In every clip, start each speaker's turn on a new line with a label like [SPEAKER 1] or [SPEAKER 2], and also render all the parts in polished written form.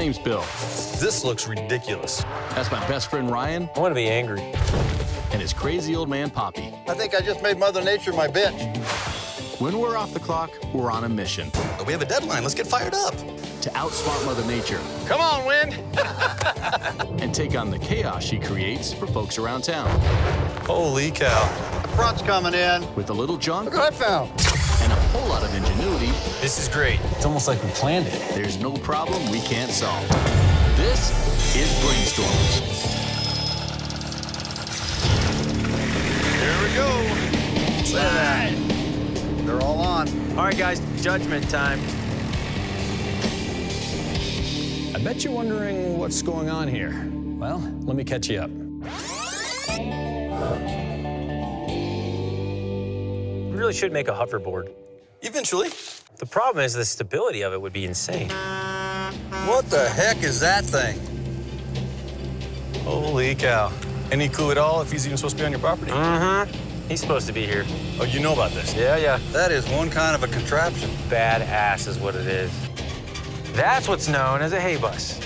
[SPEAKER 1] name's Bill.
[SPEAKER 2] This looks ridiculous.
[SPEAKER 1] That's my best friend Ryan.
[SPEAKER 3] I want to be angry.
[SPEAKER 1] And his crazy old man Poppy.
[SPEAKER 4] I think I just made Mother Nature my bitch.
[SPEAKER 1] When we're off the clock, we're on a mission.
[SPEAKER 2] We have a deadline. Let's get fired up.
[SPEAKER 1] To outsmart Mother Nature.
[SPEAKER 4] Come on, wind.
[SPEAKER 1] And take on the chaos she creates for folks around town.
[SPEAKER 2] Holy cow.
[SPEAKER 4] The front's coming in.
[SPEAKER 1] With a little junk.
[SPEAKER 4] Look what I found.
[SPEAKER 1] And a whole lot of ingenuity.
[SPEAKER 3] This is great. It's almost like we planned it.
[SPEAKER 1] There's no problem we can't solve. This is BrainsStormers.
[SPEAKER 4] Here we go. Look at that. They're all on.
[SPEAKER 3] All right, guys, judgment time.
[SPEAKER 5] I bet you're wondering what's going on here. Well, let me catch you up.
[SPEAKER 3] We really should make a hoverboard.
[SPEAKER 2] Eventually.
[SPEAKER 3] The problem is the stability of it would be insane.
[SPEAKER 2] What the heck is that thing? Holy cow. Any clue at all if he's even supposed to be on your property?
[SPEAKER 3] Mm-hmm. He's supposed to be here.
[SPEAKER 2] Oh, you know about this?
[SPEAKER 3] Yeah.
[SPEAKER 4] That is one kind of a contraption.
[SPEAKER 3] Badass is what it is. That's what's known as a HayBus.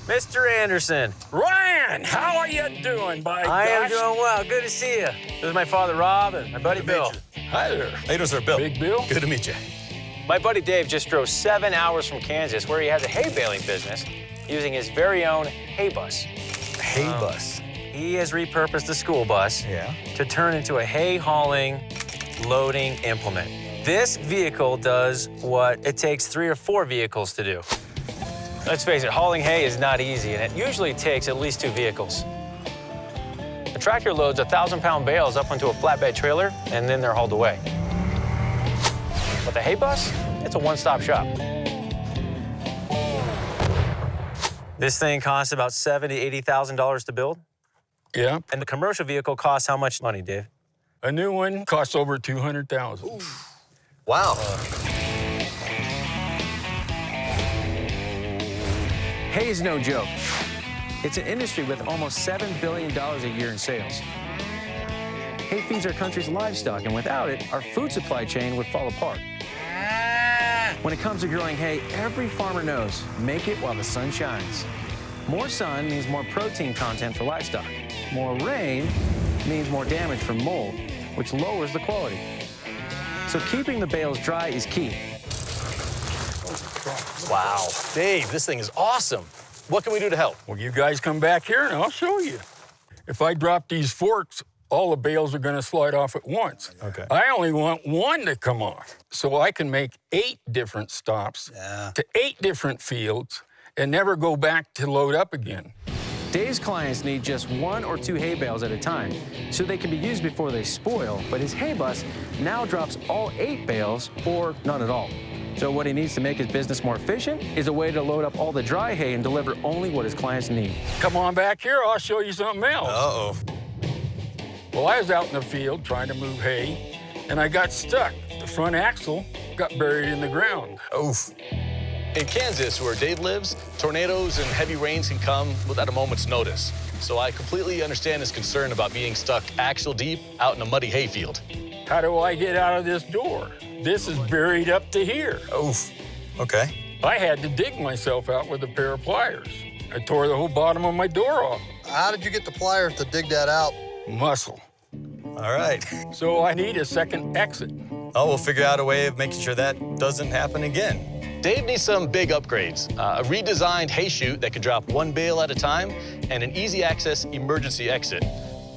[SPEAKER 3] Mr. Anderson.
[SPEAKER 6] Ryan, how are you doing, by
[SPEAKER 3] I am
[SPEAKER 6] gosh?
[SPEAKER 3] doing well. Good to see you. This is my father, Rob, and my buddy, Bill.
[SPEAKER 6] Hi there.
[SPEAKER 2] How you doing, sir? Bill.
[SPEAKER 6] Big Bill.
[SPEAKER 2] Good to meet you.
[SPEAKER 3] My buddy Dave just drove 7 hours from Kansas, where he has a hay baling business, using his very own HayBus.
[SPEAKER 2] HayBus.
[SPEAKER 3] He has repurposed the school bus
[SPEAKER 2] Yeah.
[SPEAKER 3] to turn into a hay hauling, loading implement. This vehicle does what it takes 3 or 4 vehicles to do. Let's face it, hauling hay is not easy, and it usually takes at least 2 vehicles. The tractor loads 1,000-pound bales up onto a flatbed trailer, and then they're hauled away. But the HayBus, it's a one-stop shop. This thing costs about $70,000 to $80,000 to build.
[SPEAKER 6] Yeah.
[SPEAKER 3] And the commercial vehicle costs how much money, Dave?
[SPEAKER 6] A new one costs over $200,000.
[SPEAKER 2] Wow.
[SPEAKER 3] Hay is no joke. It's an industry with almost $7 billion a year in sales. Hay feeds our country's livestock, and without it, our food supply chain would fall apart. When it comes to growing hay, every farmer knows, make it while the sun shines. More sun means more protein content for livestock. More rain means more damage from mold, which lowers the quality. So keeping the bales dry is key.
[SPEAKER 2] Wow. Dave, this thing is awesome. What can we do to help?
[SPEAKER 6] Well, you guys come back here and I'll show you. If I drop these forks, all the bales are gonna slide off at once.
[SPEAKER 2] Okay.
[SPEAKER 6] I only want one to come off. So I can make 8 different stops to 8 different fields and never go back to load up again.
[SPEAKER 3] Dave's clients need just 1 or 2 hay bales at a time, so they can be used before they spoil, but his HayBus now drops all 8 bales or none at all. So what he needs to make his business more efficient is a way to load up all the dry hay and deliver only what his clients need.
[SPEAKER 6] Come on back here, I'll show you something else.
[SPEAKER 2] Uh-oh.
[SPEAKER 6] Well, I was out in the field trying to move hay, and I got stuck. The front axle got buried in the ground.
[SPEAKER 2] Oof. In Kansas, where Dave lives, tornadoes and heavy rains can come without a moment's notice. So I completely understand his concern about being stuck axle deep out in a muddy hayfield.
[SPEAKER 6] How do I get out of this door? This is buried up to here.
[SPEAKER 2] Oof. Okay.
[SPEAKER 6] I had to dig myself out with a pair of pliers. I tore the whole bottom of my door off.
[SPEAKER 4] How did you get the pliers to dig that out?
[SPEAKER 6] Muscle.
[SPEAKER 2] All right.
[SPEAKER 6] So I need a second exit.
[SPEAKER 2] Oh, we'll figure out a way of making sure that doesn't happen again. Dave needs some big upgrades. A redesigned hay chute that can drop 1 bale at a time and an easy access emergency exit.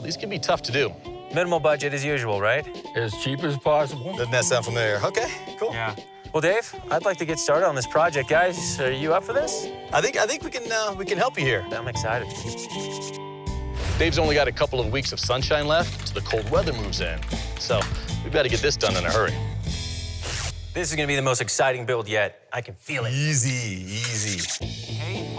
[SPEAKER 2] These can be tough to do. Minimal budget as usual, right?
[SPEAKER 6] As cheap as possible.
[SPEAKER 2] Doesn't that sound familiar? Okay, cool.
[SPEAKER 3] Yeah. Well, Dave, I'd like to get started on this project, guys. Are you up for this?
[SPEAKER 2] I think we can help you here.
[SPEAKER 3] I'm excited.
[SPEAKER 2] Dave's only got a couple of weeks of sunshine left till the cold weather moves in. So we've got to get this done in a hurry.
[SPEAKER 3] This is gonna be the most exciting build yet. I can feel it.
[SPEAKER 2] Easy, easy.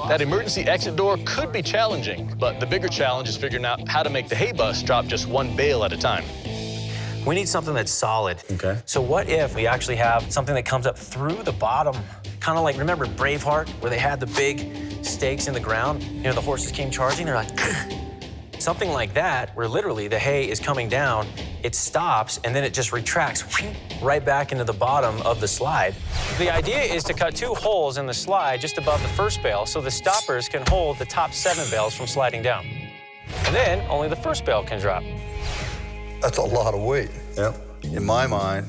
[SPEAKER 2] That emergency exit door could be challenging, but the bigger challenge is figuring out how to make the HayBus drop just 1 bale at a time.
[SPEAKER 3] We need something that's solid.
[SPEAKER 2] Okay.
[SPEAKER 3] So what if we actually have something that comes up through the bottom? Kind of like, remember Braveheart, where they had the big stakes in the ground? You know, the horses came charging, they're like, something like that, where literally the hay is coming down
[SPEAKER 7] it stops, and then it just retracts right back into the bottom of the slide. The idea is to cut 2 holes in the slide just above the first bale so the stoppers can hold the top 7 bales from sliding down. And then only the first bale can drop.
[SPEAKER 8] That's a lot of weight. Yep. In my mind,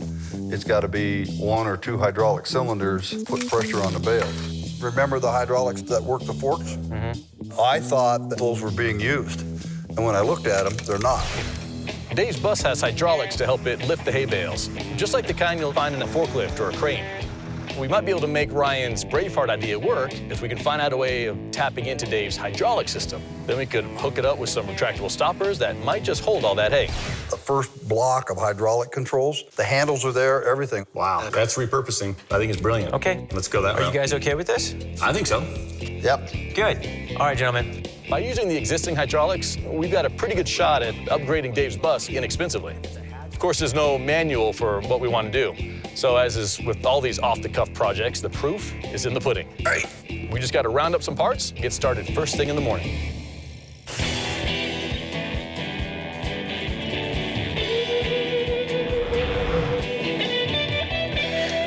[SPEAKER 8] it's got to be 1 or 2 hydraulic cylinders put pressure on the bales. Remember the hydraulics that work the forks? Mm-hmm. I thought that those were being used. And when I looked at them, they're not.
[SPEAKER 2] Dave's bus has hydraulics to help it lift the hay bales, just like the kind you'll find in a forklift or a crane. We might be able to make Ryan's Braveheart idea work if we can find out a way of tapping into Dave's hydraulic system. Then we could hook it up with some retractable stoppers that might just hold all that hay.
[SPEAKER 8] The first block of hydraulic controls, the handles are there, everything.
[SPEAKER 2] Wow, that's repurposing. I think it's brilliant.
[SPEAKER 7] Okay.
[SPEAKER 2] Let's go that
[SPEAKER 7] route. Are you guys okay with this?
[SPEAKER 2] I think so.
[SPEAKER 8] Yep.
[SPEAKER 7] Good. All right, gentlemen.
[SPEAKER 2] By using the existing hydraulics, we've got a pretty good shot at upgrading Dave's bus inexpensively. Of course, there's no manual for what we want to do. So as is with all these off-the-cuff projects, the proof is in the pudding. All right. We just got to round up some parts, get started first thing in the morning.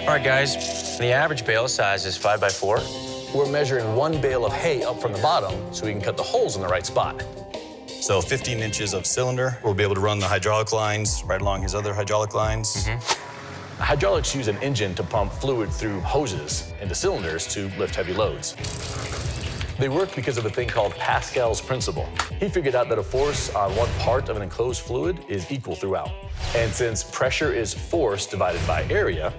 [SPEAKER 7] All right, guys. The average bale size is 5 by 4.
[SPEAKER 2] We're measuring 1 bale of hay up from the bottom so we can cut the holes in the right spot. So 15 inches of cylinder. We'll be able to run the hydraulic lines right along his other hydraulic lines. Mm-hmm. Hydraulics use an engine to pump fluid through hoses into cylinders to lift heavy loads. They work because of a thing called Pascal's principle. He figured out that a force on one part of an enclosed fluid is equal throughout. And since pressure is force divided by area,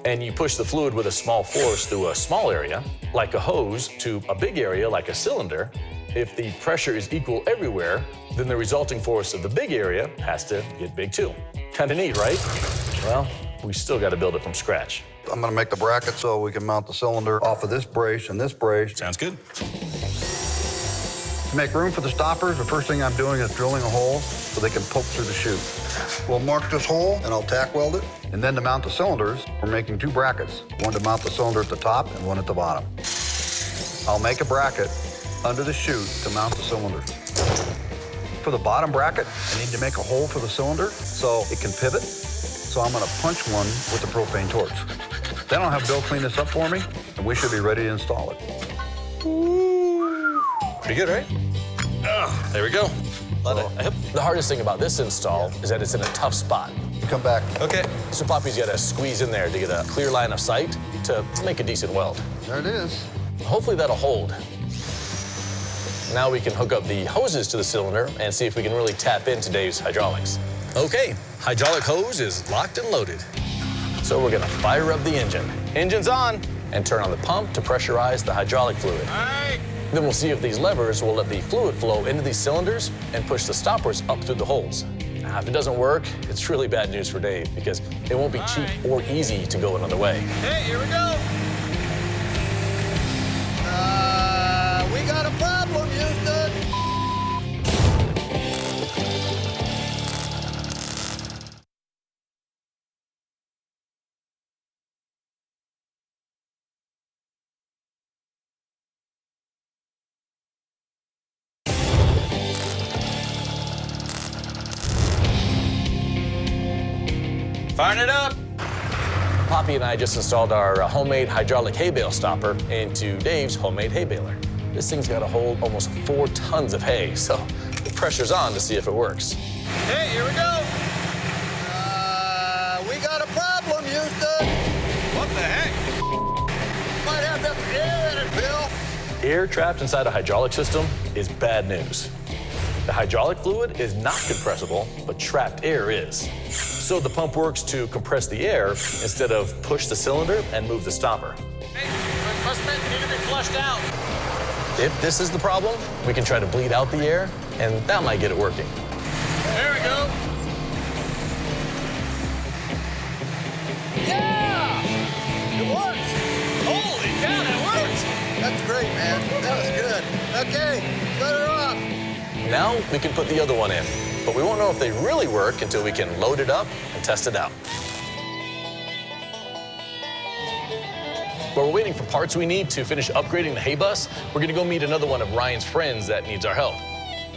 [SPEAKER 2] and you push the fluid with a small force through a small area, like a hose, to a big area, like a cylinder, if the pressure is equal everywhere, then the resulting force of the big area has to get big too. Kinda neat, right? Well, we still gotta build it from scratch.
[SPEAKER 8] I'm gonna make the bracket so we can mount the cylinder off of this brace and this brace.
[SPEAKER 2] Sounds good.
[SPEAKER 8] To make room for the stoppers, the first thing I'm doing is drilling a hole so they can poke through the chute. We'll mark this hole and I'll tack weld it. And then to mount the cylinders, we're making 2 brackets, one to mount the cylinder at the top and one at the bottom. I'll make a bracket under the chute to mount the cylinder. For the bottom bracket, I need to make a hole for the cylinder so it can pivot. So I'm gonna punch one with the propane torch. Then I'll have Bill clean this up for me, and we should be ready to install it.
[SPEAKER 2] Pretty good, right? There we go. The hardest thing about this install is that it's in a tough spot.
[SPEAKER 8] Come back.
[SPEAKER 2] Okay. So Poppy's gotta squeeze in there to get a clear line of sight to make a decent weld.
[SPEAKER 8] There it is.
[SPEAKER 2] Hopefully that'll hold. Now we can hook up the hoses to the cylinder and see if we can really tap into Dave's hydraulics. Okay, hydraulic hose is locked and loaded. So we're gonna fire up the engine. Engine's on, and turn on the pump to pressurize the hydraulic fluid.
[SPEAKER 6] All right.
[SPEAKER 2] Then we'll see if these levers will let the fluid flow into these cylinders and push the stoppers up through the holes. Now, if it doesn't work, it's really bad news for Dave because it won't be cheap or easy to go another way.
[SPEAKER 6] Hey, here we go.
[SPEAKER 4] We got a problem, Houston.
[SPEAKER 6] Firing it up.
[SPEAKER 2] Poppy and I just installed our homemade hydraulic hay bale stopper into Dave's homemade hay baler. This thing's got to hold almost 4 tons of hay, so the pressure's on to see if it works.
[SPEAKER 6] Hey, here we go.
[SPEAKER 4] We got a problem, Houston.
[SPEAKER 6] What the heck?
[SPEAKER 4] Might have some air in it, Bill.
[SPEAKER 2] Air trapped inside a hydraulic system is bad news. The hydraulic fluid is not compressible, but trapped air is. So the pump works to compress the air instead of push the cylinder and move the stopper.
[SPEAKER 6] Hey, my bus vent need to be flushed out.
[SPEAKER 2] If this is the problem, we can try to bleed out the air, and that might get it working.
[SPEAKER 6] There we go.
[SPEAKER 4] Yeah! It works.
[SPEAKER 6] Holy cow, that works.
[SPEAKER 4] That's great, man. That was good. Okay, cut her off.
[SPEAKER 2] Now we can put the other one in, but we won't know if they really work until we can load it up and test it out. While we're waiting for parts we need to finish upgrading the HayBus, we're gonna go meet another one of Ryan's friends that needs our help.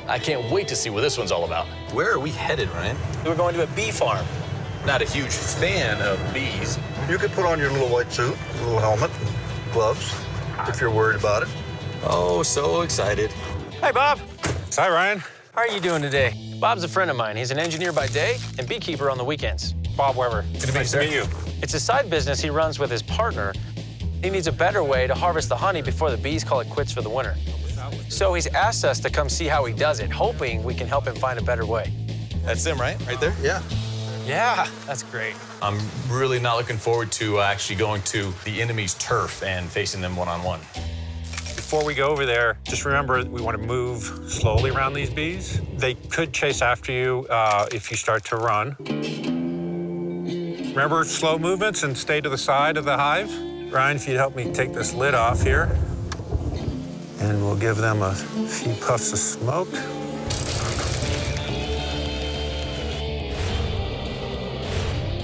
[SPEAKER 2] I can't wait to see what this one's all about.
[SPEAKER 1] Where are we headed, Ryan?
[SPEAKER 7] We're going to a bee farm.
[SPEAKER 1] Not a huge fan of bees.
[SPEAKER 8] You could put on your little white suit, a little helmet, and gloves, if you're worried about it.
[SPEAKER 1] Oh, so excited.
[SPEAKER 7] Hi, Bob.
[SPEAKER 4] Hi, Ryan.
[SPEAKER 7] How are you doing today? Bob's a friend of mine. He's an engineer by day and beekeeper on the weekends. Bob Weber.
[SPEAKER 4] Nice to meet you.
[SPEAKER 7] It's a side business he runs with his partner. He needs a better way to harvest the honey before the bees call it quits for the winter. So he's asked us to come see how he does it, hoping we can help him find a better way.
[SPEAKER 2] That's them, right? Right there?
[SPEAKER 8] Yeah.
[SPEAKER 7] Yeah, that's great.
[SPEAKER 2] I'm really not looking forward to actually going to the enemy's turf and facing them one-on-one.
[SPEAKER 9] Before we go over there, just remember we want to move slowly around these bees. They could chase after you if you start to run. Remember slow movements and stay to the side of the hive. Ryan, if you'd help me take this lid off here. And we'll give them a few puffs of smoke.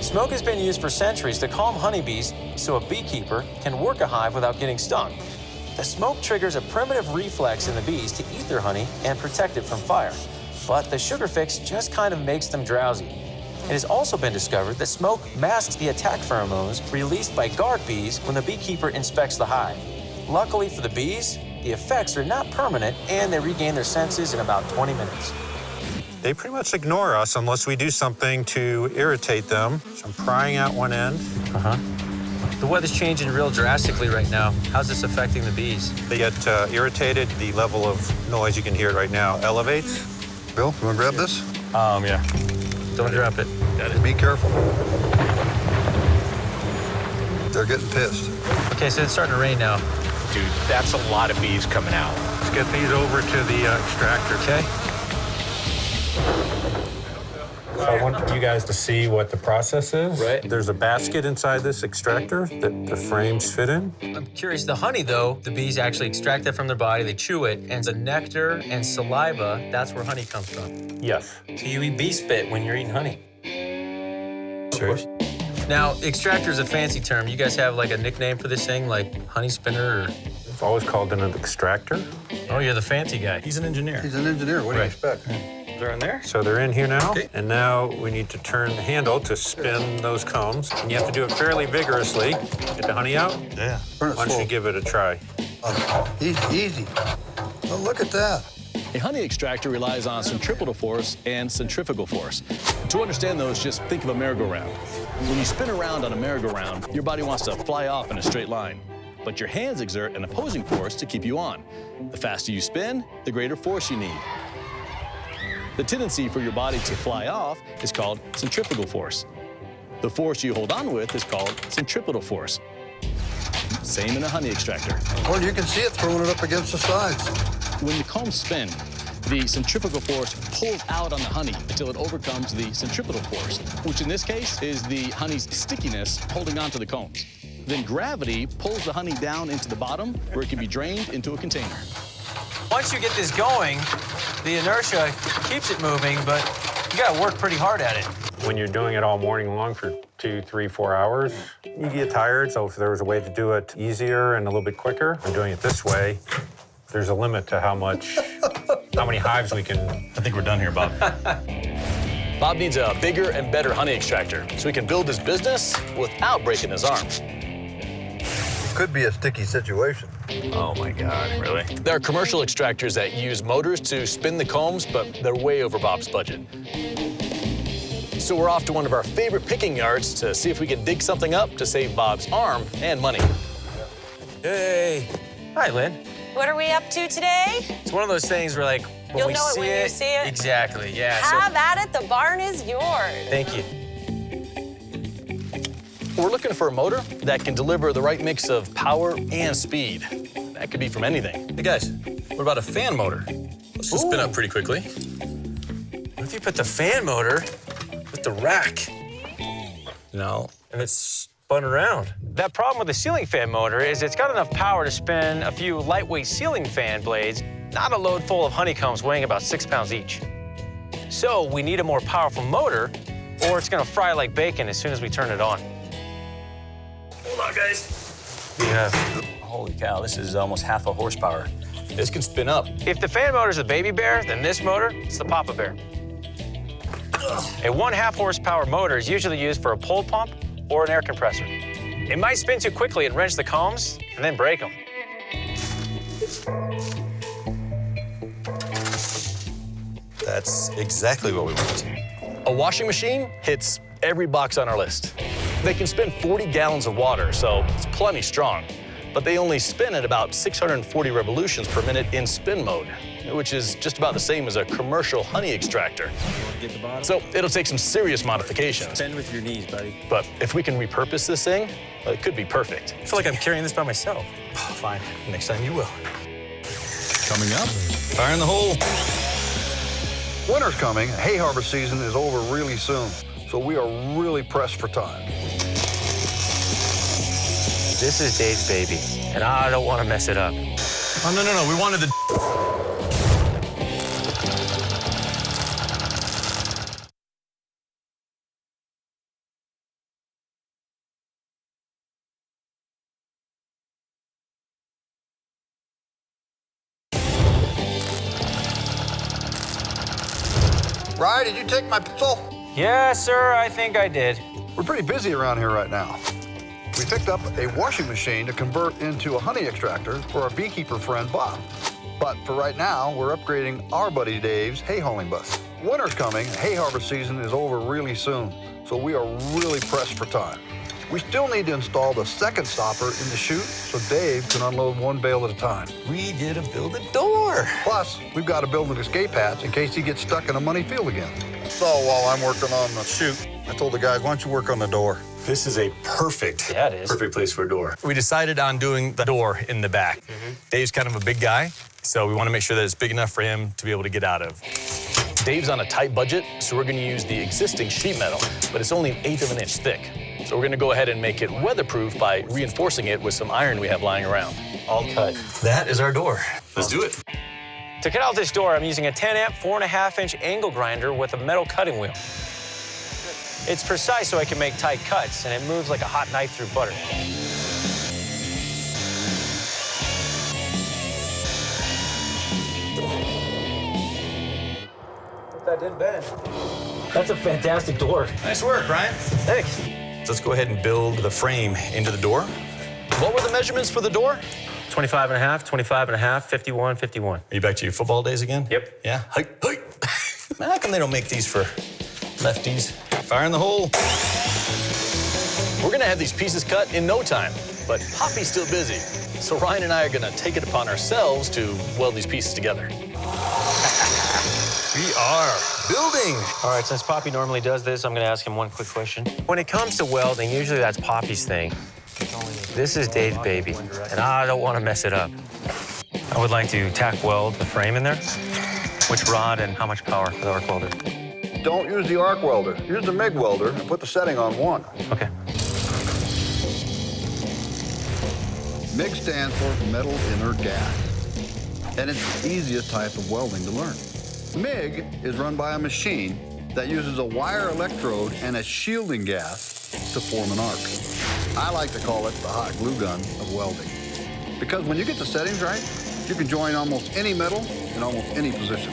[SPEAKER 7] Smoke has been used for centuries to calm honeybees so a beekeeper can work a hive without getting stung. The smoke triggers a primitive reflex in the bees to eat their honey and protect it from fire. But the sugar fix just kind of makes them drowsy. It has also been discovered that smoke masks the attack pheromones released by guard bees when the beekeeper inspects the hive. Luckily for the bees, the effects are not permanent and they regain their senses in about 20 minutes.
[SPEAKER 9] They pretty much ignore us unless we do something to irritate them. So I'm prying out one end.
[SPEAKER 7] The weather's changing real drastically right now. How's this affecting the bees?
[SPEAKER 9] They get irritated. The level of noise, you can hear it right now, elevates.
[SPEAKER 8] Bill, you want to grab this?
[SPEAKER 2] Yeah.
[SPEAKER 7] Don't drop it.
[SPEAKER 8] Be careful. They're getting pissed.
[SPEAKER 7] Okay, so it's starting to rain now.
[SPEAKER 2] Dude, that's a lot of bees coming out.
[SPEAKER 9] Let's get these over to the extractor.
[SPEAKER 7] Okay.
[SPEAKER 9] So I want you guys to see what the process is.
[SPEAKER 7] Right.
[SPEAKER 9] There's a basket inside this extractor that the frames fit in.
[SPEAKER 7] I'm curious, the honey though, the bees actually extract that from their body, they chew it, and the nectar and saliva, that's where honey comes from.
[SPEAKER 9] Yes.
[SPEAKER 7] So you eat bee spit when you're eating honey?
[SPEAKER 2] Serious?
[SPEAKER 7] Now, extractor is a fancy term. You guys have like a nickname for this thing, like honey spinner or?
[SPEAKER 9] It's always called an extractor.
[SPEAKER 7] Oh, you're the fancy guy.
[SPEAKER 2] He's an engineer.
[SPEAKER 8] He's an engineer. What do you expect?
[SPEAKER 7] They're in there?
[SPEAKER 9] So they're in here now, and now we need to turn the handle to spin those combs. And you have to do it fairly vigorously. Get the honey out.
[SPEAKER 8] Yeah. Turn it
[SPEAKER 9] Why don't
[SPEAKER 8] slow.
[SPEAKER 9] you give it a try?
[SPEAKER 8] Easy. Oh, look at that.
[SPEAKER 5] A honey extractor relies on centripetal force and centrifugal force. To understand those, just think of a merry-go-round. When you spin around on a merry-go-round, your body wants to fly off in a straight line. But your hands exert an opposing force to keep you on. The faster you spin, the greater force you need. The tendency for your body to fly off is called centrifugal force. The force you hold on with is called centripetal force. Same in a honey extractor.
[SPEAKER 8] Well, you can see it throwing it up against the sides.
[SPEAKER 5] When the combs spin, the centrifugal force pulls out on the honey until it overcomes the centripetal force, which in this case is the honey's stickiness holding onto the combs. Then gravity pulls the honey down into the bottom where it can be drained into a container.
[SPEAKER 7] Once you get this going, the inertia keeps it moving, but you gotta work pretty hard at it.
[SPEAKER 9] When you're doing it all morning long for 2, 3, 4 hours, you get tired. So if there was a way to do it easier and a little bit quicker, and doing it this way, there's a limit to how many hives we can.
[SPEAKER 2] I think we're done here, Bob. Bob needs a bigger and better honey extractor so he can build his business without breaking his arm.
[SPEAKER 8] Could be a sticky situation.
[SPEAKER 2] Oh my God, really? There are commercial extractors that use motors to spin the combs, but they're way over Bob's budget. So we're off to one of our favorite picking yards to see if we can dig something up to save Bob's arm and money.
[SPEAKER 7] Hey. Hi, Lynn.
[SPEAKER 10] What are we up to today?
[SPEAKER 7] It's one of those things where, like, when
[SPEAKER 10] You'll
[SPEAKER 7] we
[SPEAKER 10] know it
[SPEAKER 7] see
[SPEAKER 10] when you see it?
[SPEAKER 7] Exactly, yeah.
[SPEAKER 10] Have at it, the barn is yours.
[SPEAKER 7] Thank you.
[SPEAKER 2] We're looking for a motor that can deliver the right mix of power and speed. That could be from anything. Hey guys, what about a fan motor? Let's just spin up pretty quickly.
[SPEAKER 7] What if you put the fan motor with the rack?
[SPEAKER 2] No.
[SPEAKER 7] And it's spun around. That problem with the ceiling fan motor is it's got enough power to spin a few lightweight ceiling fan blades, not a load full of honeycombs weighing about 6 pounds each. So we need a more powerful motor, or it's gonna fry like bacon as soon as we turn it on. Hold on, guys. Yeah.
[SPEAKER 2] Holy cow, this is almost half a horsepower. this can spin up.
[SPEAKER 7] If the fan motor is the baby bear, then this motor is the papa bear. A 1/2 horsepower motor is usually used for a pole pump or an air compressor. It might spin too quickly and wrench the combs and then break them.
[SPEAKER 2] That's exactly what we want. A washing machine hits every box on our list. They can spin 40 gallons of water, so it's plenty strong. But they only spin at about 640 revolutions per minute in spin mode, which is just about the same as a commercial honey extractor.
[SPEAKER 3] Get the bottom?
[SPEAKER 2] So it'll take some serious modifications.
[SPEAKER 3] Bend with your knees, buddy.
[SPEAKER 2] But if we can repurpose this thing, well, it could be perfect.
[SPEAKER 7] I feel like I'm carrying this by myself.
[SPEAKER 2] Fine, next time you will.
[SPEAKER 1] Coming up,
[SPEAKER 2] Fire in the hole.
[SPEAKER 8] Winter's coming. Hay harvest season is over really soon, so we are really pressed for time.
[SPEAKER 7] This is Dave's baby, and I don't want to mess it up.
[SPEAKER 2] Oh, no, we wanted the...
[SPEAKER 8] Ryan, did you take my pencil?
[SPEAKER 7] Yes, sir, I think I did.
[SPEAKER 8] We're pretty busy around here right now. We picked up a washing machine to convert into a honey extractor for our beekeeper friend, Bob. But for right now, we're upgrading our buddy Dave's hay hauling bus. Winter's coming, hay harvest season is over really soon, so we are really pressed for time. We still need to install the second stopper in the chute so Dave can unload one bale at a time.
[SPEAKER 2] We get to build a door.
[SPEAKER 8] Plus, we've got to build an escape hatch in case he gets stuck in a muddy field again. So while I'm working on the chute, I told the guys, why don't you work on the door?
[SPEAKER 2] This is a perfect,
[SPEAKER 7] Yeah, it is.
[SPEAKER 2] perfect place for a door. We decided on doing the door in the back. Dave's kind of a big guy, so we want to make sure that it's big enough for him to be able to get out of. Dave's on a tight budget, so we're going to use the existing sheet metal, but it's only 1/8 of an inch thick. So we're going to go ahead and make it weatherproof by reinforcing it with some iron we have lying around.
[SPEAKER 7] All cut.
[SPEAKER 2] That is our door. Let's do it.
[SPEAKER 7] To cut out this door, I'm using a 10-amp, 4.5-inch angle grinder with a metal cutting wheel. It's precise so I can make tight cuts, and it moves like a hot knife through butter. That didn't bend. That's a fantastic door.
[SPEAKER 2] Nice work, Ryan.
[SPEAKER 7] Thanks.
[SPEAKER 2] Let's go ahead and build the frame into the door. What were the measurements for the door?
[SPEAKER 7] 25.5, 25.5, 51, 51.
[SPEAKER 2] Are you back to your football days again?
[SPEAKER 7] Yep.
[SPEAKER 2] Yeah? Hey. Man, how come they don't make these for lefties? Fire in the hole. We're gonna have these pieces cut in no time, but Poppy's still busy. So Ryan and I are gonna take it upon ourselves to weld these pieces together. We are building.
[SPEAKER 7] All right, since Poppy normally does this, I'm gonna ask him one quick question. When it comes to welding, usually that's Poppy's thing. This is Dave's baby, and I don't want to mess it up. I would like to tack weld the frame in there. Which rod and how much power for the arc welder?
[SPEAKER 8] Don't use the arc welder. Use the MIG welder and put the setting on 1.
[SPEAKER 7] Okay.
[SPEAKER 8] MIG stands for metal inert gas, and it's the easiest type of welding to learn. MIG is run by a machine that uses a wire electrode and a shielding gas to form an arc. I like to call it the hot glue gun of welding, because when you get the settings right, you can join almost any metal in almost any position.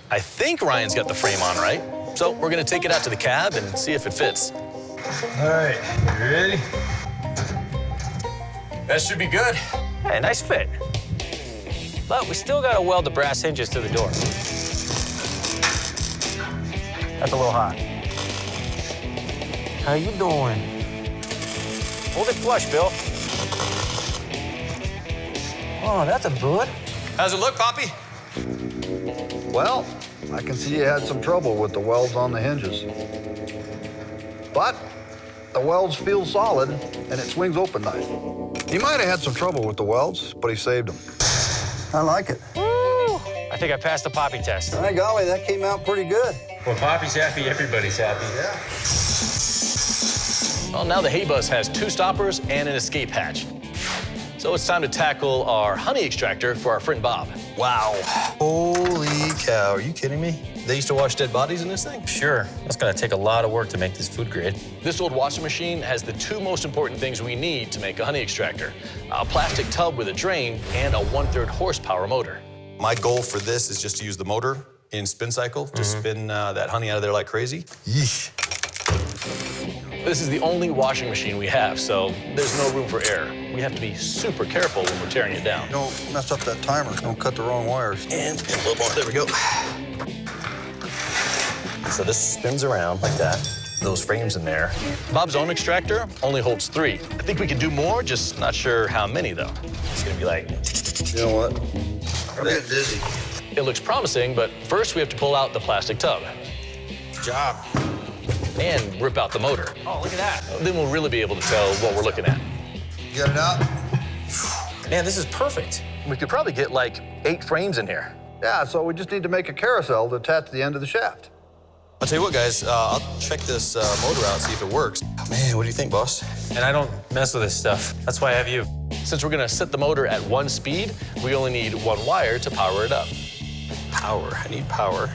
[SPEAKER 2] I think Ryan's got the frame on, right? So we're gonna take it out to the cab and see if it fits.
[SPEAKER 6] All right, you ready?
[SPEAKER 2] That should be good.
[SPEAKER 7] Hey, nice fit. But we still gotta weld the brass hinges to the door. That's a little hot. How you doing? Hold it flush, Bill. Oh, that's a good.
[SPEAKER 2] How's it look, Poppy?
[SPEAKER 8] Well, I can see you had some trouble with the welds on the hinges. But the welds feel solid and it swings open nice. He might have had some trouble with the welds, but he saved them. I like it.
[SPEAKER 7] Woo! I think I passed the Poppy test.
[SPEAKER 8] My golly, that came out pretty good.
[SPEAKER 6] Well, Poppy's happy, everybody's happy.
[SPEAKER 8] Yeah.
[SPEAKER 2] Well, now the HayBus has 2 stoppers and an escape hatch. So it's time to tackle our honey extractor for our friend Bob.
[SPEAKER 11] Wow.
[SPEAKER 2] Holy cow, are you kidding me? They used to wash dead bodies in this thing?
[SPEAKER 7] Sure, that's gonna take a lot of work to make this food grade.
[SPEAKER 2] This old washing machine has the two most important things we need to make a honey extractor. A plastic tub with a drain and a 1/3 horsepower motor. My goal for this is just to use the motor in spin cycle to spin that honey out of there like crazy. Yeesh. This is the only washing machine we have, so there's no room for error. We have to be super careful when we're tearing it down.
[SPEAKER 8] Don't mess up that timer. Don't cut the wrong wires.
[SPEAKER 2] And a little more, there we go. So this spins around like that. Those frames in there. Bob's own extractor only holds 3. I think we can do more, just not sure how many though. It's gonna be like,
[SPEAKER 8] You know what? I'm getting dizzy.
[SPEAKER 2] it looks promising, but first we have to pull out the plastic tub.
[SPEAKER 11] Good job.
[SPEAKER 2] And rip out the motor.
[SPEAKER 7] Oh, look at that.
[SPEAKER 2] Then we'll really be able to tell what we're looking at.
[SPEAKER 8] You got it out?
[SPEAKER 7] Man, this is perfect.
[SPEAKER 2] We could probably get like 8 frames in here.
[SPEAKER 8] Yeah, so we just need to make a carousel to attach to the end of the shaft.
[SPEAKER 2] I'll tell you what, guys, I'll check this motor out, see if it works. Man, what do you think, boss?
[SPEAKER 7] And I don't mess with this stuff. That's why I have you.
[SPEAKER 2] Since we're gonna set the motor at 1 speed, we only need 1 wire to power it up. Power, I need power.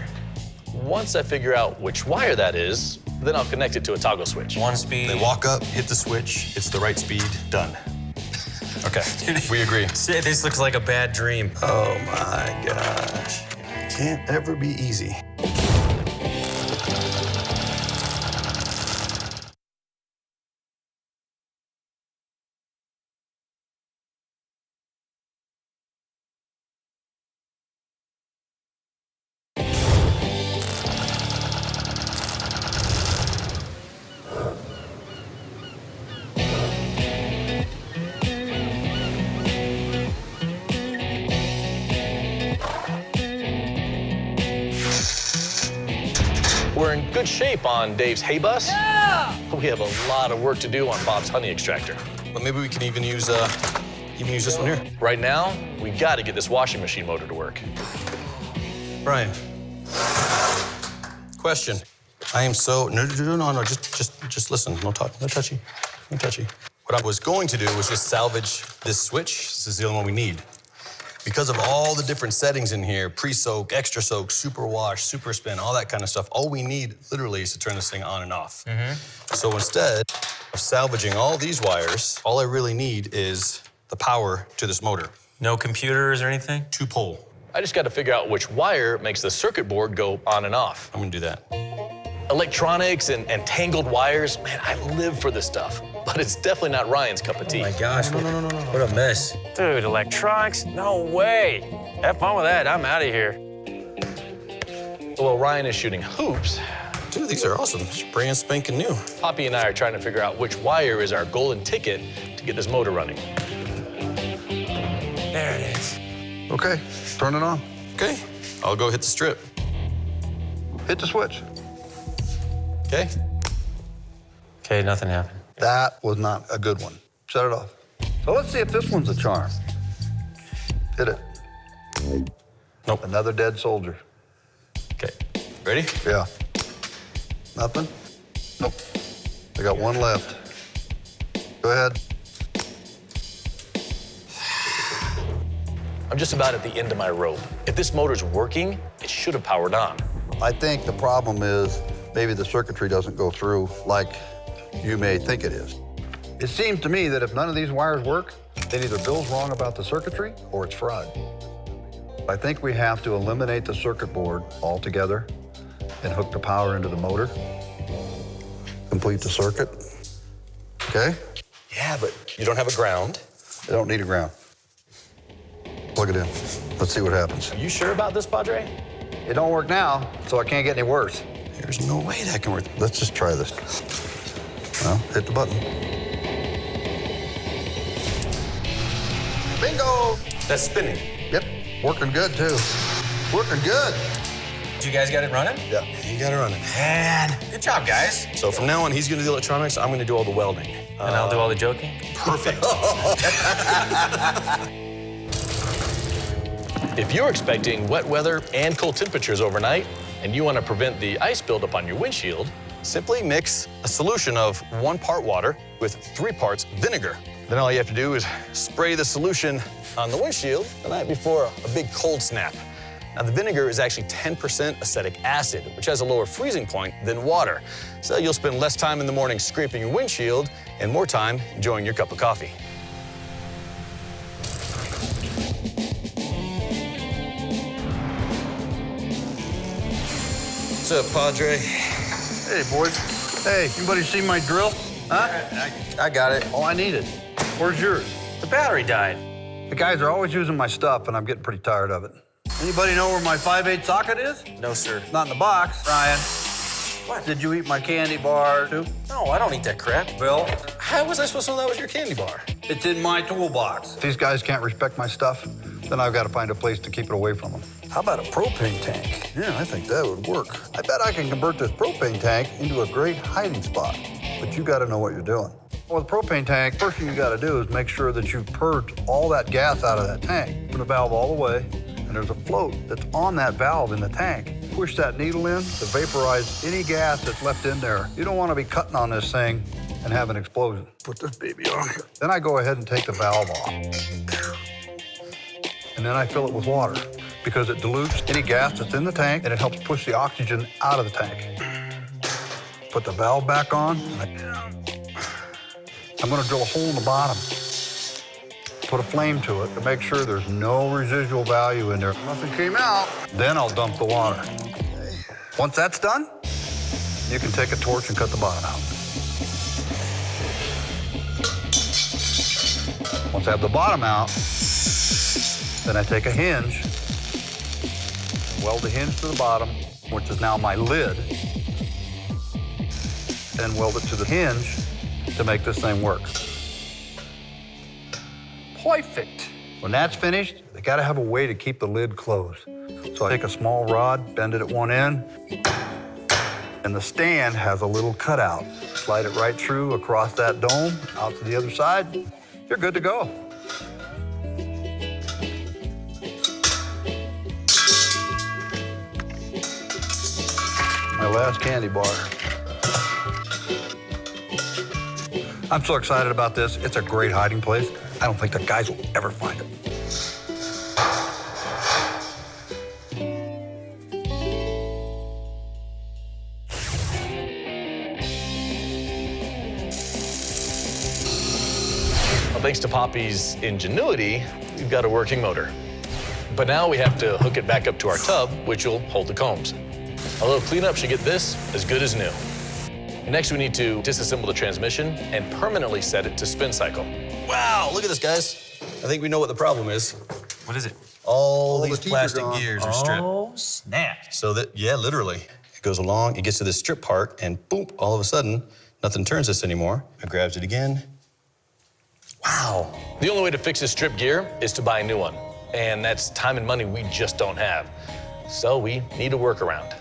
[SPEAKER 2] Once I figure out which wire that is, then I'll connect it to a toggle switch.
[SPEAKER 7] 1 speed.
[SPEAKER 2] They walk up, hit the switch, it's the right speed, done. Okay, we agree.
[SPEAKER 7] This looks like a bad dream.
[SPEAKER 2] Oh my gosh. Can't ever be easy. We're in good shape on Dave's HayBus. Yeah! We have a lot of work to do on Bob's honey extractor. But maybe we can even use this one here. Right now, we gotta get this washing machine motor to work. Brian, question. I am so, no, just listen, no talk, no touchy, no touchy. What I was going to do was just salvage this switch. This is the only one we need. Because of all the different settings in here, pre-soak, extra soak, super wash, super spin, all that kind of stuff, all we need literally is to turn this thing on and off. So instead of salvaging all these wires, all I really need is the power to this motor.
[SPEAKER 7] No computers or anything?
[SPEAKER 2] 2-pole. I just got to figure out which wire makes the circuit board go on and off. I'm gonna do that. Electronics and tangled wires, man, I live for this stuff. But it's definitely not Ryan's cup of tea.
[SPEAKER 7] Oh my gosh,
[SPEAKER 2] No.
[SPEAKER 7] what a mess. Dude, electronics? No way. Have fun with that, I'm out of here.
[SPEAKER 2] Well, Ryan is shooting hoops. Dude, these are awesome. Brand spanking new. Poppy and I are trying to figure out which wire is our golden ticket to get this motor running.
[SPEAKER 7] There it is.
[SPEAKER 8] Okay, turn it on.
[SPEAKER 2] Okay, I'll go hit the strip.
[SPEAKER 8] Hit the switch.
[SPEAKER 2] Okay?
[SPEAKER 7] Okay, nothing happened.
[SPEAKER 8] That was not a good one. Shut it off. So let's see if this one's a charm. Hit it.
[SPEAKER 2] Nope.
[SPEAKER 8] Another dead soldier.
[SPEAKER 2] Okay, ready?
[SPEAKER 8] Yeah. Nothing? Nope. I got one left. Go ahead.
[SPEAKER 2] I'm just about at the end of my rope. If this motor's working, it should have powered on.
[SPEAKER 8] I think the problem is maybe the circuitry doesn't go through like you may think it is. It seems to me that if none of these wires work, then either Bill's wrong about the circuitry or it's fraud. I think we have to eliminate the circuit board altogether and hook the power into the motor. Complete the circuit. Okay?
[SPEAKER 2] Yeah, but you don't have a ground.
[SPEAKER 8] I don't need a ground. Plug it in. Let's see what happens.
[SPEAKER 2] Are you sure about this, Padre?
[SPEAKER 8] It don't work now, so it can't get any worse.
[SPEAKER 2] There's no way that can work.
[SPEAKER 8] Let's just try this. Well, hit the button. Bingo!
[SPEAKER 2] That's spinning.
[SPEAKER 8] Yep, working good too. Working good.
[SPEAKER 7] Did you guys get it running?
[SPEAKER 8] Yeah.
[SPEAKER 2] You got it running.
[SPEAKER 7] Man, good job, guys.
[SPEAKER 2] So from now on, he's gonna do the electronics, I'm gonna do all the welding.
[SPEAKER 7] And I'll do all the joking?
[SPEAKER 2] Perfect. If you're expecting wet weather and cold temperatures overnight, and you want to prevent the ice buildup on your windshield, simply mix a solution of 1 part water with 3 parts vinegar. Then all you have to do is spray the solution on the windshield the night before a big cold snap. Now, the vinegar is actually 10% acetic acid, which has a lower freezing point than water. So you'll spend less time in the morning scraping your windshield and more time enjoying your cup of coffee. What's up, Padre?
[SPEAKER 8] Hey, boys. Hey, anybody see my drill? Huh?
[SPEAKER 2] I got it.
[SPEAKER 8] All I needed. Where's yours?
[SPEAKER 7] The battery died.
[SPEAKER 8] The guys are always using my stuff, and I'm getting pretty tired of it. Anybody know where my 5/8 socket is?
[SPEAKER 7] No, sir.
[SPEAKER 8] Not in the box. Ryan.
[SPEAKER 7] What?
[SPEAKER 8] Did you eat my candy bar, too?
[SPEAKER 7] No, I don't eat that crap.
[SPEAKER 8] Bill?
[SPEAKER 2] How was I supposed to know that was your candy bar?
[SPEAKER 8] It's in my toolbox. If these guys can't respect my stuff, then I've got to find a place to keep it away from them. How about a propane tank? Yeah, I think that would work. I bet I can convert this propane tank into a great hiding spot. But you got to know what you're doing. Well, with a propane tank, first thing you got to do is make sure that you've purged all that gas out of that tank. Open the valve all the way, and there's a float that's on that valve in the tank. Push that needle in to vaporize any gas that's left in there. You don't want to be cutting on this thing and have an explosion. Put this baby on here. Then I go ahead and take the valve off. And then I fill it with water because it dilutes any gas that's in the tank and it helps push the oxygen out of the tank. Put the valve back on. I'm going to drill a hole in the bottom. Put a flame to it to make sure there's no residual value in there. Nothing came out. Then I'll dump the water. Once that's done, you can take a torch and cut the bottom out. Once I have the bottom out, then I take a hinge, weld the hinge to the bottom, which is now my lid, and weld it to the hinge to make this thing work. Perfect. When that's finished, they gotta have a way to keep the lid closed. So I take a small rod, bend it at one end, and the stand has a little cutout. Slide it right through across that dome, out to the other side. You're good to go. My last candy bar. I'm so excited about this. It's a great hiding place. I don't think the guys will ever find it.
[SPEAKER 2] Well, thanks to Poppy's ingenuity, we've got a working motor. But now we have to hook it back up to our tub, which will hold the combs. A little cleanup should get this as good as new. Next, we need to disassemble the transmission and permanently set it to spin cycle. Wow, look at this, guys. I think we know what the problem is.
[SPEAKER 7] What is it?
[SPEAKER 2] All these
[SPEAKER 8] the teeth
[SPEAKER 2] plastic
[SPEAKER 8] are gone.
[SPEAKER 2] gears are stripped.
[SPEAKER 7] Oh, snap.
[SPEAKER 2] So that, yeah, literally. It goes along, it gets to this strip part, and boom, all of a sudden, nothing turns this anymore. It grabs it again. Wow. The only way to fix this strip gear is to buy a new one. And that's time and money we just don't have. So we need a workaround.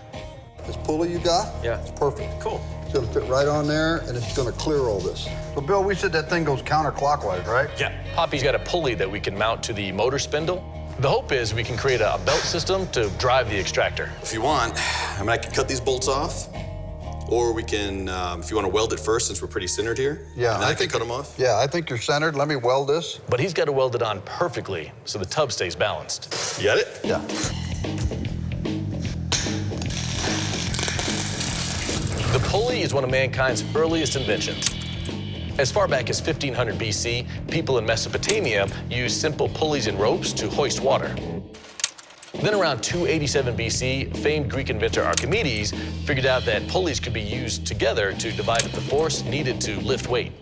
[SPEAKER 8] This pulley you got?
[SPEAKER 7] Yeah.
[SPEAKER 8] It's perfect.
[SPEAKER 7] Cool.
[SPEAKER 8] It's gonna fit right on there, and it's gonna clear all this. So, Bill, we said that thing goes counterclockwise, right?
[SPEAKER 2] Yeah. Poppy's got a pulley that we can mount to the motor spindle. The hope is we can create a belt system to drive the extractor.
[SPEAKER 11] If you want, I mean, I can cut these bolts off, or we can, if you want to weld it first, since we're pretty centered here.
[SPEAKER 8] Yeah,
[SPEAKER 11] and then I can cut them off.
[SPEAKER 8] Yeah, I think you're centered. Let me weld this.
[SPEAKER 2] But he's got to weld it on perfectly so the tub stays balanced.
[SPEAKER 11] You got it?
[SPEAKER 8] Yeah.
[SPEAKER 2] The pulley is one of mankind's earliest inventions. As far back as 1500 BC, people in Mesopotamia used simple pulleys and ropes to hoist water. Then around 287 BC, famed Greek inventor Archimedes figured out that pulleys could be used together to divide up the force needed to lift weight.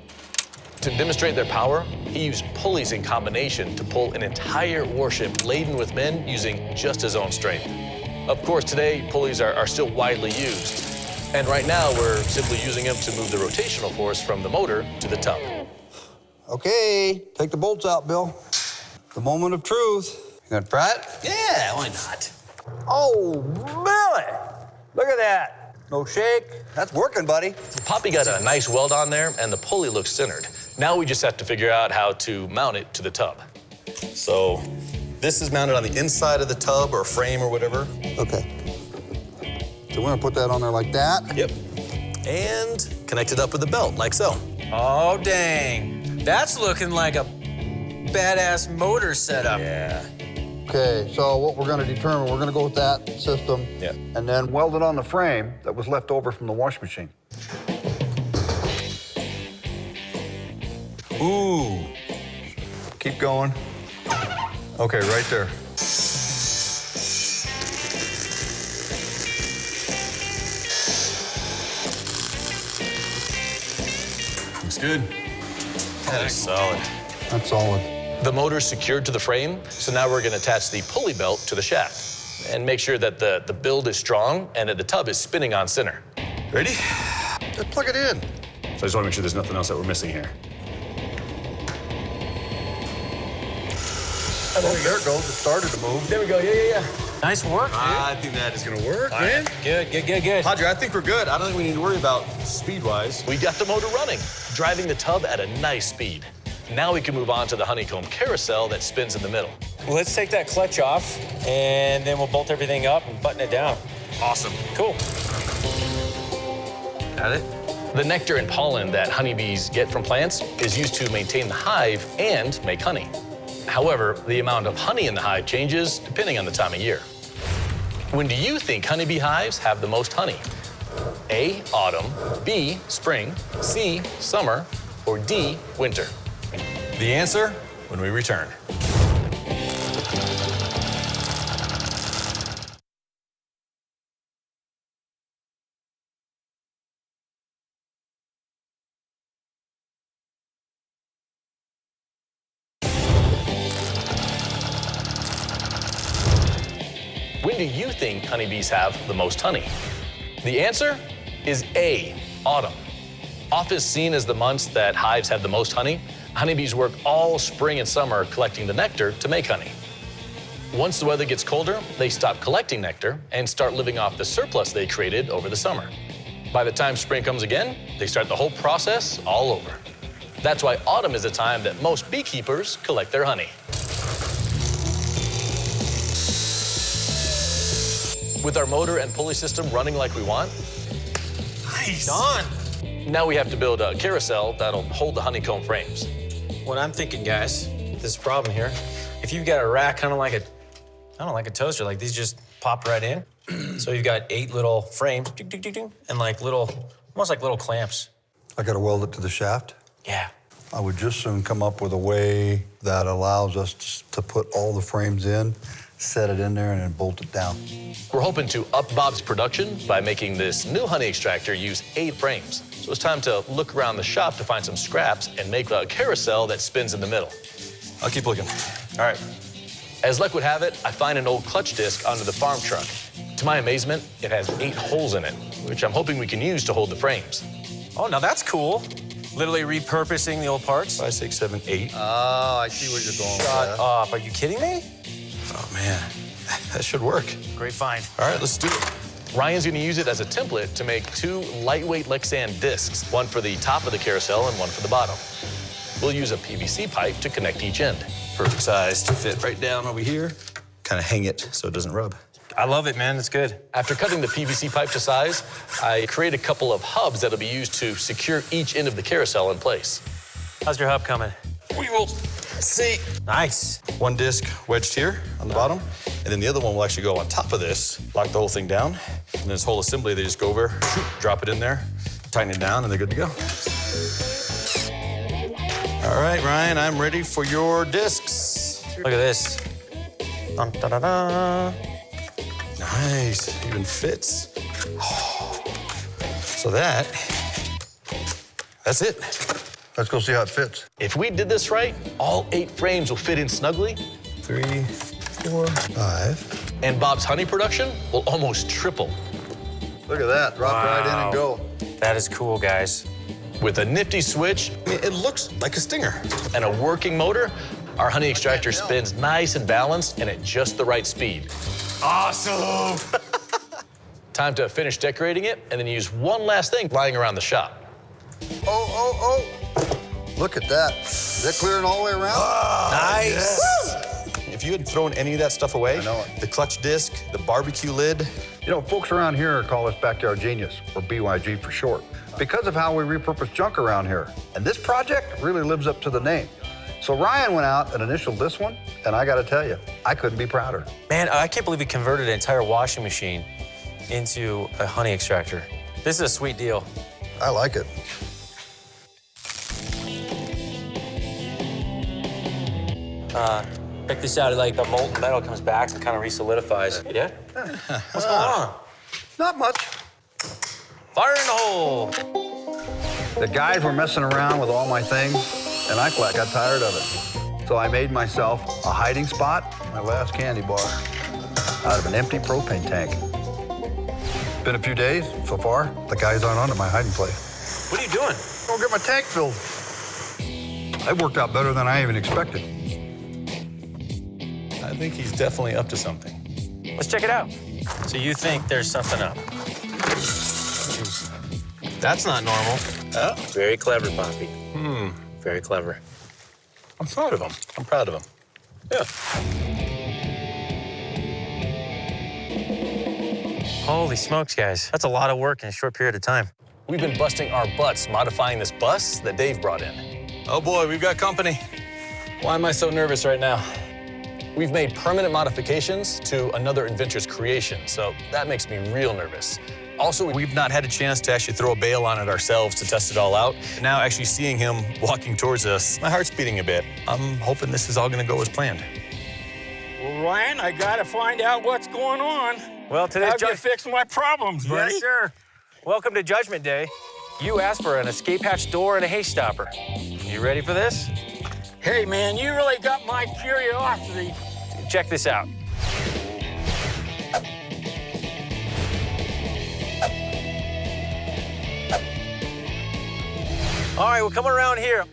[SPEAKER 2] To demonstrate their power, he used pulleys in combination to pull an entire warship laden with men using just his own strength. Of course, today, pulleys are still widely used. And right now, we're simply using them to move the rotational force from the motor to the tub.
[SPEAKER 8] Okay, take the bolts out, Bill. The moment of truth. You gonna try it?
[SPEAKER 2] Yeah, why not?
[SPEAKER 8] Oh, Billy! Look at that. No shake. That's working, buddy.
[SPEAKER 2] Poppy got a nice weld on there, and the pulley looks centered. Now we just have to figure out how to mount it to the tub.
[SPEAKER 11] So this is mounted on the inside of the tub or frame or whatever.
[SPEAKER 8] Okay. So we're gonna put that on there like that.
[SPEAKER 11] Yep. And connect it up with the belt, like so.
[SPEAKER 7] Oh, dang. That's looking like a badass motor setup.
[SPEAKER 5] Yeah.
[SPEAKER 8] Okay, so what we're gonna determine, we're gonna go with that system.
[SPEAKER 5] Yeah.
[SPEAKER 8] And then weld it on the frame that was left over from the wash machine.
[SPEAKER 4] Ooh.
[SPEAKER 8] Keep going. Okay, right there.
[SPEAKER 5] Looks good.
[SPEAKER 2] That is solid.
[SPEAKER 8] That's solid.
[SPEAKER 2] The motor's secured to the frame, so now we're gonna attach the pulley belt to the shaft and make sure that the build is strong and that the tub is spinning on center.
[SPEAKER 5] Ready?
[SPEAKER 8] Just plug it in.
[SPEAKER 5] So I just want to make sure there's nothing else that we're missing here.
[SPEAKER 8] Oh, there it goes. It started to move.
[SPEAKER 5] There we go. Yeah.
[SPEAKER 7] Nice work, dude.
[SPEAKER 5] I think that is going to work, man.
[SPEAKER 7] Good.
[SPEAKER 5] Padre, I think we're good. I don't think we need to worry about speed-wise.
[SPEAKER 2] We got the motor running, driving the tub at a nice speed. Now we can move on to the honeycomb carousel that spins in the middle.
[SPEAKER 7] Well, let's take that clutch off, and then we'll bolt everything up and button it down.
[SPEAKER 2] Awesome.
[SPEAKER 7] Cool. Got it?
[SPEAKER 2] The nectar and pollen that honeybees get from plants is used to maintain the hive and make honey. However, the amount of honey in the hive changes depending on the time of year. When do you think honeybee hives have the most honey? A, autumn, B, spring, C, summer, or D, winter? The answer when we return. When do you think honeybees have the most honey? The answer is A, autumn. Often seen as the months that hives have the most honey, honeybees work all spring and summer collecting the nectar to make honey. Once the weather gets colder, they stop collecting nectar and start living off the surplus they created over the summer. By the time spring comes again, they start the whole process all over. That's why autumn is the time that most beekeepers collect their honey. With our motor and pulley system running like we want,
[SPEAKER 7] Nice. Done.
[SPEAKER 2] now we have to build a carousel that'll hold the honeycomb frames.
[SPEAKER 7] What I'm thinking, guys, this problem here, if you've got a rack kind of like like a toaster, like these just pop right in. So you've got 8 little frames, and like almost like little clamps.
[SPEAKER 8] I gotta weld it to the shaft.
[SPEAKER 7] Yeah.
[SPEAKER 8] I would just soon come up with a way that allows us to put all the frames in, set it in there, and then bolt it down.
[SPEAKER 2] We're hoping to up Bob's production by making this new honey extractor use 8 frames. So it's time to look around the shop to find some scraps and make a carousel that spins in the middle.
[SPEAKER 5] I'll keep looking.
[SPEAKER 2] All right. As luck would have it, I find an old clutch disc under the farm truck. To my amazement, it has 8 holes in it, which I'm hoping we can use to hold the frames.
[SPEAKER 7] Oh, now that's cool. Literally repurposing the old parts.
[SPEAKER 5] 5, 6, 7, 8.
[SPEAKER 8] Oh, I see where you're going with
[SPEAKER 7] Shut
[SPEAKER 8] that.
[SPEAKER 7] up. Are you kidding me?
[SPEAKER 5] Oh, man. That should work.
[SPEAKER 7] Great find.
[SPEAKER 2] All right, let's do it. Ryan's gonna use it as a template to make 2 lightweight Lexan discs, one for the top of the carousel and one for the bottom. We'll use a PVC pipe to connect each end.
[SPEAKER 5] Perfect size to fit right down over here. Kind of hang it so it doesn't rub.
[SPEAKER 7] I love it, man. It's good.
[SPEAKER 2] After cutting the PVC pipe to size, I create a couple of hubs that'll be used to secure each end of the carousel in place.
[SPEAKER 7] How's your hub coming?
[SPEAKER 5] We will see.
[SPEAKER 7] Nice.
[SPEAKER 5] One disc wedged here on the bottom, and then the other one will actually go on top of this, lock the whole thing down, and then this whole assembly, they just go over, drop it in there, tighten it down, and they're good to go. All right, Ryan, I'm ready for your discs.
[SPEAKER 7] Look at this. Dun, dun, dun, dun.
[SPEAKER 5] Nice, even fits. So that's it.
[SPEAKER 8] Let's go see how it fits.
[SPEAKER 2] If we did this right, all 8 frames will fit in snugly,
[SPEAKER 5] 3, 4, 5.
[SPEAKER 2] and Bob's honey production will almost triple.
[SPEAKER 8] Look at that, drop right in and go.
[SPEAKER 7] That is cool, guys.
[SPEAKER 2] With a nifty switch
[SPEAKER 5] I mean, it looks like a stinger.
[SPEAKER 2] and a working motor, our honey extractor spins nice and balanced and at just the right speed.
[SPEAKER 5] Awesome.
[SPEAKER 2] Time to finish decorating it and then use one last thing lying around the shop.
[SPEAKER 8] Oh. Look at that. Is that clearing all the way around?
[SPEAKER 5] Nice. Yes. If you had thrown any of that stuff away,
[SPEAKER 8] I know it.
[SPEAKER 5] the clutch disc, the barbecue lid.
[SPEAKER 8] You know, folks around here call us Backyard Genius, or BYG for short. because of how we repurpose junk around here. And this project really lives up to the name. So Ryan went out and initialed this one, and I gotta tell you, I couldn't be prouder.
[SPEAKER 7] Man, I can't believe we converted an entire washing machine into a honey extractor. This is a sweet deal.
[SPEAKER 8] I like it.
[SPEAKER 7] Check this out, like the molten metal comes back and kind of re-solidifies. Yeah? What's going on?
[SPEAKER 8] Not much.
[SPEAKER 7] Fire in the hole.
[SPEAKER 8] The guys were messing around with all my things, and I got tired of it. So I made myself a hiding spot, my last candy bar, out of an empty propane tank. Been a few days so far. The guys aren't onto my hiding place.
[SPEAKER 7] What are you doing?
[SPEAKER 8] Go get my tank filled. That worked out better than I even expected.
[SPEAKER 2] I think he's definitely up to something.
[SPEAKER 7] Let's check it out. So you think there's something up? That's not normal.
[SPEAKER 2] Oh.
[SPEAKER 7] Very clever, Poppy. Very clever.
[SPEAKER 2] I'm proud of him. I'm proud of him. Yeah.
[SPEAKER 7] Holy smokes, guys. That's a lot of work in a short period of time.
[SPEAKER 2] We've been busting our butts modifying this bus that Dave brought in. Oh boy, we've got company. Why am I so nervous right now? We've made permanent modifications to another inventor's creation, so that makes me real nervous. Also, we've not had a chance to actually throw a bale on it ourselves to test it all out. Now, actually seeing him walking towards us, my heart's beating a bit. I'm hoping this is all gonna go as planned.
[SPEAKER 6] Well, Ryan, I gotta find out what's going on.
[SPEAKER 7] Well, today's
[SPEAKER 6] How do you fix my problems, buddy?
[SPEAKER 7] Yes, sir. Welcome to Judgment Day. You asked for an escape hatch door and a hay stopper. You ready for this?
[SPEAKER 6] Hey, man, you really got my curiosity.
[SPEAKER 7] Check this out. All right, well, coming around here.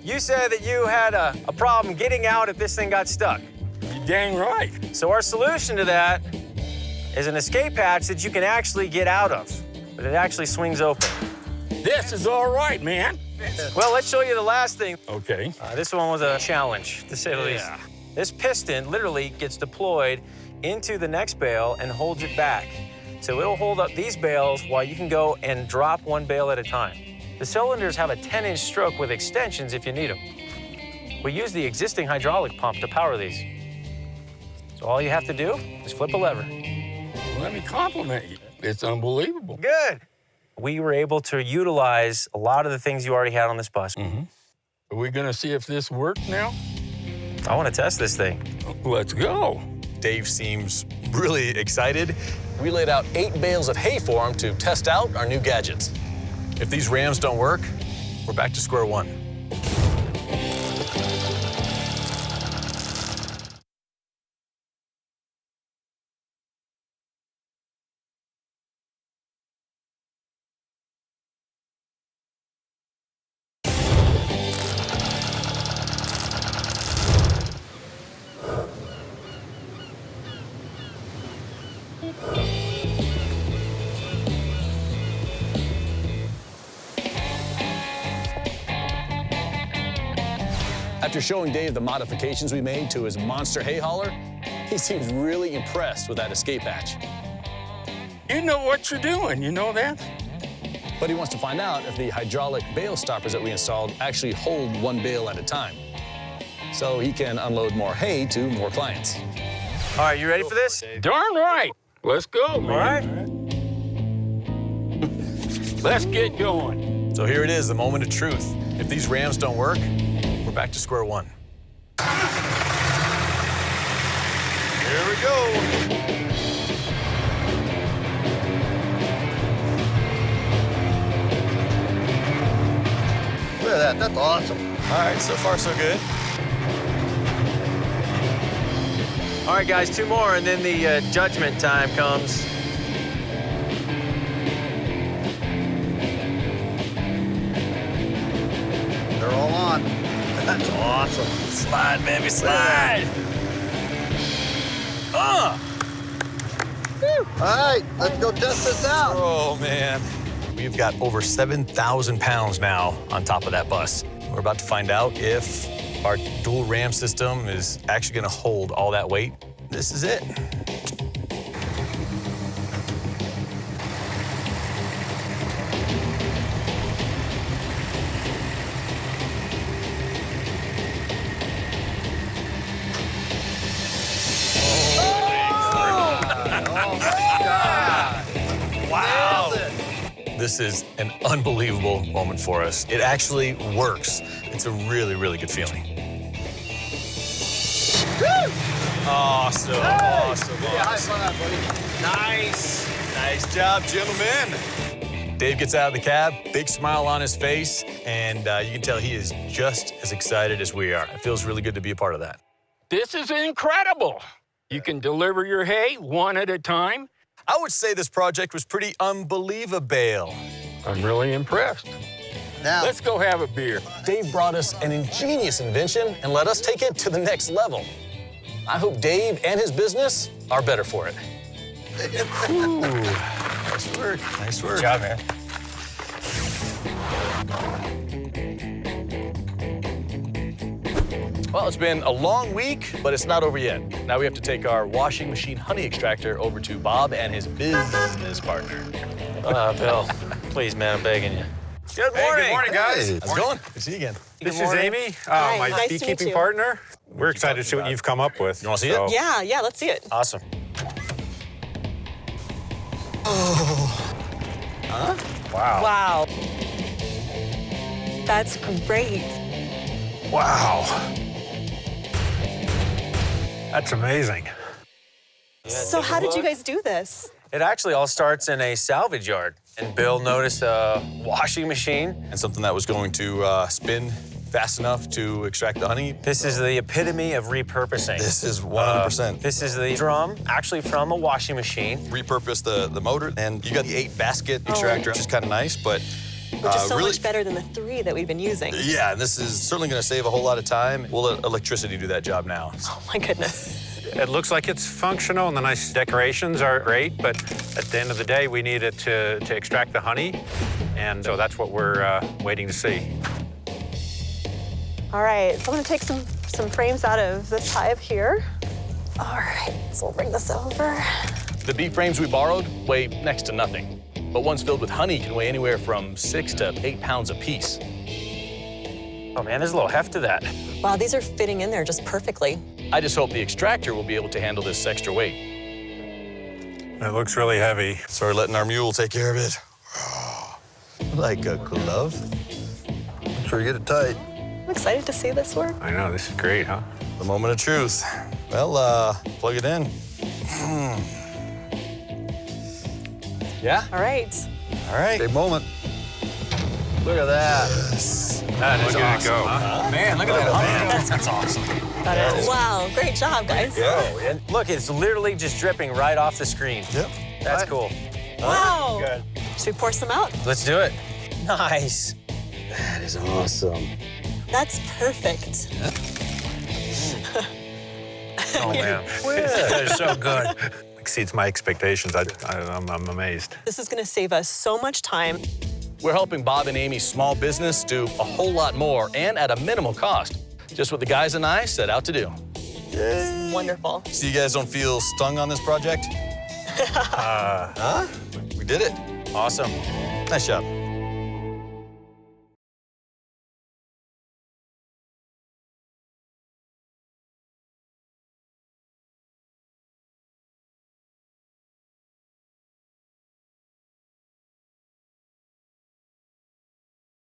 [SPEAKER 7] You said that you had a problem getting out if this thing got stuck.
[SPEAKER 6] You're dang right.
[SPEAKER 7] So our solution to that is an escape hatch that you can actually get out of, but it actually swings open.
[SPEAKER 6] This is all right, man.
[SPEAKER 7] Well, let's show you the last thing.
[SPEAKER 6] Okay.
[SPEAKER 7] This one was a challenge, to say the least. This piston literally gets deployed into the next bale and holds it back. So it'll hold up these bales while you can go and drop one bale at a time. The cylinders have a 10-inch stroke with extensions if you need them. We use the existing hydraulic pump to power these. So all you have to do is flip a lever.
[SPEAKER 6] Let me compliment you. It's unbelievable.
[SPEAKER 7] Good. We were able to utilize a lot of the things you already had on this bus.
[SPEAKER 6] Are we gonna see if this works now?
[SPEAKER 7] I want to test this thing.
[SPEAKER 6] Let's go.
[SPEAKER 2] Dave seems really excited. We laid out 8 bales of hay for him to test out our new gadgets. If these rams don't work, we're back to square one. After showing Dave the modifications we made to his monster hay hauler, he seems really impressed with that escape hatch.
[SPEAKER 6] You know what you're doing, you know that?
[SPEAKER 2] But he wants to find out if the hydraulic bale stoppers that we installed actually hold one bale at a time, so he can unload more hay to more clients.
[SPEAKER 7] All right, you ready for this?
[SPEAKER 6] Darn right. Let's go, man.
[SPEAKER 7] All right.
[SPEAKER 6] Let's get going.
[SPEAKER 2] So here it is, the moment of truth. If these rams don't work, we're back to square one.
[SPEAKER 4] Here we go.
[SPEAKER 8] Look at that, that's awesome.
[SPEAKER 2] All right, so far so good.
[SPEAKER 7] All right, guys, 2 more, and then the judgment time comes.
[SPEAKER 8] They're all on. That's awesome.
[SPEAKER 2] Slide, baby, slide.
[SPEAKER 8] All right, let's go test this out.
[SPEAKER 2] Oh, man. We've got over 7,000 pounds now on top of that bus. We're about to find out if our dual ram system is actually gonna hold all that weight. This is it. this is an unbelievable moment for us. It actually works. It's a really, really good feeling. Awesome, awesome.
[SPEAKER 8] High five, buddy.
[SPEAKER 2] Nice. Nice job, gentlemen. Dave gets out of the cab, big smile on his face, and you can tell he is just as excited as we are. It feels really good to be a part of that.
[SPEAKER 6] This is incredible. You can deliver your hay one at a time.
[SPEAKER 2] I would say this project was pretty unbelievable.
[SPEAKER 6] I'm really impressed.
[SPEAKER 8] Now,
[SPEAKER 6] Let's go have a beer.
[SPEAKER 2] Dave brought us an ingenious invention and let us take it to the next level. I hope Dave and his business are better for it. Ooh, nice work, nice work.
[SPEAKER 7] Good job, man.
[SPEAKER 2] Well, it's been a long week, but it's not over yet. Now we have to take our washing machine honey extractor over to Bob and his business partner.
[SPEAKER 7] Bill, please, man, I'm begging you.
[SPEAKER 9] Good morning, guys.
[SPEAKER 2] How's it going? Good to see you again.
[SPEAKER 9] This is Amy,
[SPEAKER 10] Hi,
[SPEAKER 9] my
[SPEAKER 10] nice to meet
[SPEAKER 9] beekeeping
[SPEAKER 10] you.
[SPEAKER 9] partner. We're excited to see what you've come up with.
[SPEAKER 2] You want to see it?
[SPEAKER 10] Yeah, let's see it.
[SPEAKER 7] Awesome.
[SPEAKER 9] Wow.
[SPEAKER 10] Wow. That's great.
[SPEAKER 9] Wow. That's amazing.
[SPEAKER 10] So how did you guys do this?
[SPEAKER 7] It actually all starts in a salvage yard. And Bill noticed a washing machine.
[SPEAKER 2] And something that was going to spin fast enough to extract the honey.
[SPEAKER 7] This is the epitome of repurposing.
[SPEAKER 2] This is 100%.
[SPEAKER 7] This is the drum, actually from a washing machine.
[SPEAKER 2] Repurpose the motor, and you got the 8-basket extractor, which is kind of nice, but
[SPEAKER 10] Which is so
[SPEAKER 2] really,
[SPEAKER 10] much better than the 3 that we've been using.
[SPEAKER 2] Yeah, and this is certainly going to save a whole lot of time. We'll let electricity do that job now.
[SPEAKER 10] Oh my goodness.
[SPEAKER 9] It looks like it's functional, and the nice decorations are great, but at the end of the day, we need it to extract the honey, and so that's what we're waiting to see.
[SPEAKER 10] All right, so I'm gonna take some frames out of this hive here. All right, so we'll bring this over.
[SPEAKER 2] The bee frames we borrowed weigh next to nothing, but ones filled with honey can weigh anywhere from 6 to 8 pounds apiece.
[SPEAKER 7] Oh man, there's a little heft to that.
[SPEAKER 10] Wow, these are fitting in there just perfectly.
[SPEAKER 2] I just hope the extractor will be able to handle this extra weight.
[SPEAKER 9] It looks really heavy.
[SPEAKER 2] Sorry, letting our mule take care of it. Like a glove.
[SPEAKER 8] make sure you get it tight.
[SPEAKER 10] I'm excited to see this work.
[SPEAKER 9] I know, this is great, huh?
[SPEAKER 2] The moment of truth. Well, plug it in. Yeah?
[SPEAKER 10] All right.
[SPEAKER 2] All right.
[SPEAKER 8] Okay, moment. Look at that.
[SPEAKER 9] That is awesome,
[SPEAKER 6] go.
[SPEAKER 9] huh?
[SPEAKER 2] Man, look at that. That's awesome.
[SPEAKER 10] That is. Wow, great job, guys.
[SPEAKER 2] Yeah.
[SPEAKER 7] And look, it's literally just dripping right off the screen.
[SPEAKER 2] Yep.
[SPEAKER 7] That's cool.
[SPEAKER 10] Wow. Should we pour some out?
[SPEAKER 7] Let's do it. Nice.
[SPEAKER 2] That is awesome.
[SPEAKER 10] That's perfect.
[SPEAKER 9] Oh, man. That is so good. Exceeds my expectations. I'm amazed.
[SPEAKER 10] This is gonna save us so much time.
[SPEAKER 2] We're helping Bob and Amy's small business do a whole lot more and at a minimal cost. Just what the guys and I set out to do.
[SPEAKER 10] It's wonderful.
[SPEAKER 2] So you guys don't feel stung on this project? Huh? We did it.
[SPEAKER 7] Awesome.
[SPEAKER 2] Nice job.